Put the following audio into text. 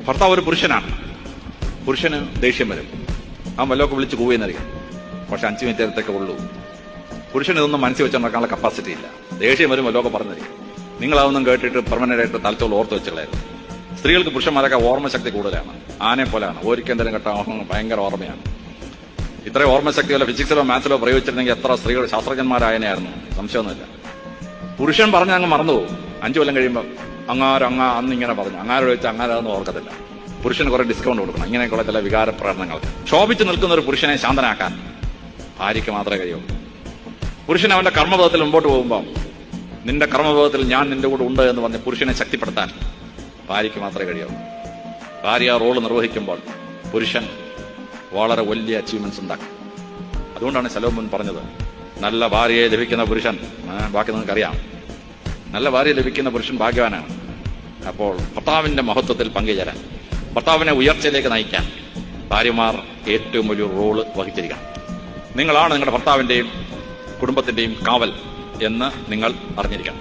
ഭർത്താവ് ഒരു പുരുഷനാണ്. പുരുഷന് ദേഷ്യം വരും, ആ വല്ലതൊക്കെ വിളിച്ച് പോവുകയെന്നറിയാം. പക്ഷെ 5 മിനിറ്റ് നേരത്തേക്ക് ഉള്ളൂ. പുരുഷന് ഇതൊന്നും മനസ്സിൽ വെച്ച് നടക്കാനുള്ള കപ്പാസിറ്റി ഇല്ല. ദേഷ്യം വരും, വല്ലതൊക്കെ പറഞ്ഞിരിക്കും. നിങ്ങളതൊന്നും കേട്ടിട്ട് പെർമനന്റ് ആയിട്ട് തലച്ചോറ് ഓർത്ത് വെച്ചുകളായിരുന്നു. സ്ത്രീകൾക്ക് പുരുഷന്മാരൊക്കെ ഓർമ്മശക്തി കൂടുതലാണ്. ആനെ പോലെയാണ്. ഒരിക്കലും കേട്ട ഭയങ്കര ഓർമ്മയാണ്. ഇത്രയും ഓർമ്മശക്തി വല്ല ഫിസിക്സിലോ മാത്സിലോ പ്രയോഗിച്ചിരുന്നെങ്കിൽ എത്ര സ്ത്രീകൾ ശാസ്ത്രജ്ഞന്മാരായനെയായിരുന്നു, സംശയമൊന്നുമില്ല. പുരുഷൻ പറഞ്ഞ അങ്ങ് മറന്നുപോകും. 5 കൊല്ലം കഴിയുമ്പോൾ അന്ന് ഇങ്ങനെ പറഞ്ഞു, അങ്ങാരോട് വെച്ച് അങ്ങാരൊന്നും ഓർക്കത്തില്ല. പുരുഷന് കുറെ ഡിസ്കൗണ്ട് കൊടുക്കണം. ഇങ്ങനെയൊക്കെയുള്ള ചില വികാര പ്രകടനങ്ങൾക്ക് ശോഭിച്ചു നിൽക്കുന്ന ഒരു പുരുഷനെ ശാന്തനാക്കാൻ ഭാര്യയ്ക്ക് മാത്രമേ കഴിയുള്ളൂ. പുരുഷൻ അവന്റെ കർമ്മപഥത്തിൽ മുമ്പോട്ട് പോകുമ്പോൾ, നിന്റെ കർമ്മപഥത്തിൽ ഞാൻ നിന്റെ കൂടെ ഉണ്ട് എന്ന് പറഞ്ഞ് പുരുഷനെ ശക്തിപ്പെടുത്താൻ ഭാര്യയ്ക്ക് മാത്രമേ കഴിയുള്ളൂ. ഭാര്യ ആ റോള് നിർവഹിക്കുമ്പോൾ പുരുഷൻ വളരെ വലിയ അച്ചീവ്മെന്റ്സ് ഉണ്ടാക്കും. അതുകൊണ്ടാണ് ശലോമോൻ പറഞ്ഞത്, നല്ല ഭാര്യയെ ലഭിക്കുന്ന പുരുഷൻ, ബാക്കി നിങ്ങൾക്കറിയാം, നല്ല ഭാര്യ ലഭിക്കുന്ന പുരുഷൻ ഭാഗ്യവാനാണ്. അപ്പോൾ ഭർത്താവിന്റെ മഹത്വത്തിൽ പങ്കുചേരാൻ, ഭർത്താവിനെ ഉയർച്ചയിലേക്ക് നയിക്കാൻ ഭാര്യമാർ ഏറ്റവും വലിയൊരു റോള് വഹിച്ചിരിക്കണം. നിങ്ങളാണ് നിങ്ങളുടെ ഭർത്താവിന്റെയും കുടുംബത്തിന്റെയും കാവൽ എന്ന് നിങ്ങൾ അറിഞ്ഞിരിക്കണം.